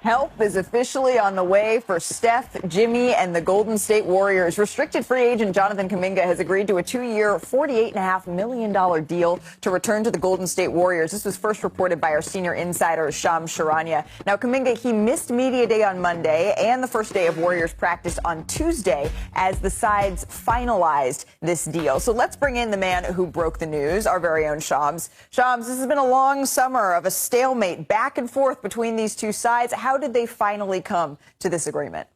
Help is officially on the way for Steph, Jimmy, and the Golden State Warriors. Restricted free agent Jonathan Kuminga has agreed to a 2-year, $48.5 million deal to return to the Golden State Warriors. This was first reported by our senior insider, Shams Charania. Now, Kuminga, he missed media day on Monday and the first day of Warriors practice on Tuesday as the sides finalized this deal. So let's bring in the man who broke the news, our very own Shams. Shams, this has been a long summer of a stalemate back and forth between these two sides. How did they finally come to this agreement?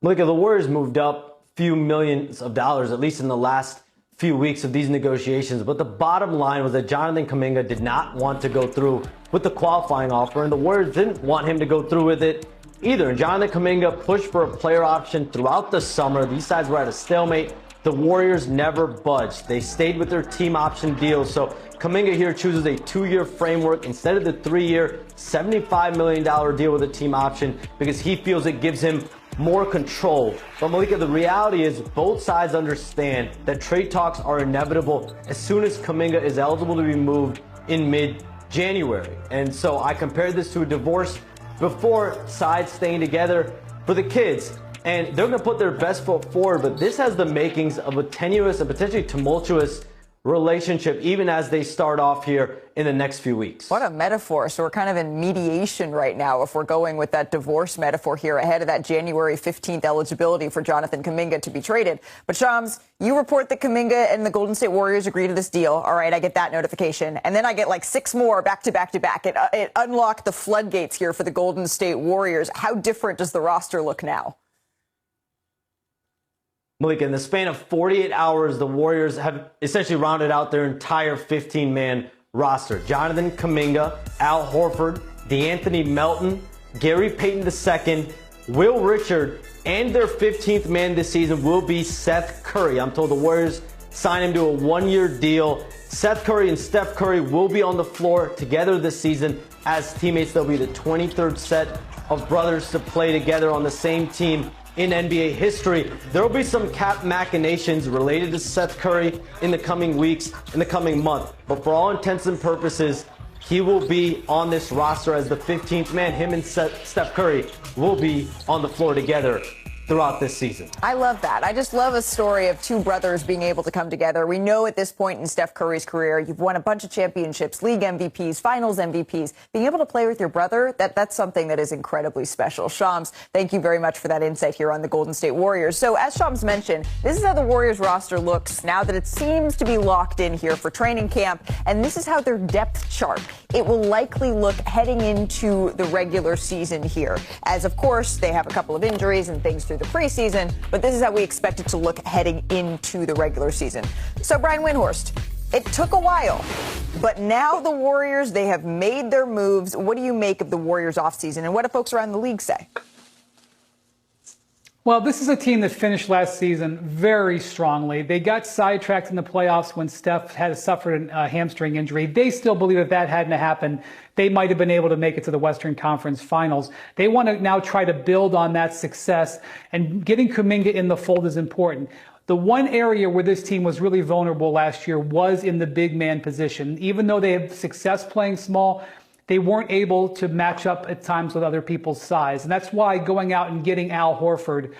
Malika, the Warriors moved up a few millions of dollars, at least in the last few weeks of these negotiations. But the bottom line was that Jonathan Kuminga did not want to go through with the qualifying offer, and the Warriors didn't want him to go through with it either. And Jonathan Kuminga pushed for a player option throughout the summer. These sides were at a stalemate. The Warriors never budged. They stayed with their team option deal. So Kuminga here chooses a 2-year framework instead of the 3-year, $75 million deal with a team option because he feels it gives him more control. But Malika, the reality is both sides understand that trade talks are inevitable as soon as Kuminga is eligible to be moved in mid-January. And so I compared this to a divorce before, sides staying together for the kids. And they're going to put their best foot forward, but this has the makings of a tenuous and potentially tumultuous relationship, even as they start off here in the next few weeks. What a metaphor. So we're kind of in mediation right now if we're going with that divorce metaphor here ahead of that January 15th eligibility for Jonathan Kuminga to be traded. But Shams, you report that Kuminga and the Golden State Warriors agree to this deal. All right, I get that notification. And then I get like 6 more back to back to back. It unlocked the floodgates here for the Golden State Warriors. How different does the roster look now? Malika, in the span of 48 hours, the Warriors have essentially rounded out their entire 15-man roster. Jonathan Kuminga, Al Horford, DeAnthony Melton, Gary Payton II, Will Richard, and their 15th man this season will be Seth Curry. I'm told the Warriors signed him to a 1-year deal. Seth Curry and Steph Curry will be on the floor together this season as teammates. They'll be the 23rd set of brothers to play together on the same team in NBA history. There will be some cap machinations related to Seth Curry in the coming weeks, in the coming month. But for all intents and purposes, he will be on this roster as the 15th man. Him and Steph Curry will be on the floor together throughout this season. I love that. I just love a story of two brothers being able to come together. We know at this point in Steph Curry's career, you've won a bunch of championships, league MVPs, finals MVPs. Being able to play with your brother, that's something that is incredibly special. Shams, thank you very much for that insight here on the Golden State Warriors. So as Shams mentioned, this is how the Warriors roster looks now that it seems to be locked in here for training camp. And this is how their depth chart, it will likely look heading into the regular season here. As of course, they have a couple of injuries and things through the preseason, but this is how we expect it to look heading into the regular season. So, Brian Windhorst, it took a while, but now the Warriors, they have made their moves. What do you make of the Warriors offseason, and what do folks around the league say? Well, this is a team that finished last season very strongly. They got sidetracked in the playoffs when Steph had suffered a hamstring injury. They still believe if that hadn't happened, they might have been able to make it to the Western Conference Finals. They want to now try to build on that success, and getting Kuminga in the fold is important. The one area where this team was really vulnerable last year was in the big man position. Even though they had success playing small, they weren't able to match up at times with other people's size. And that's why going out and getting Al Horford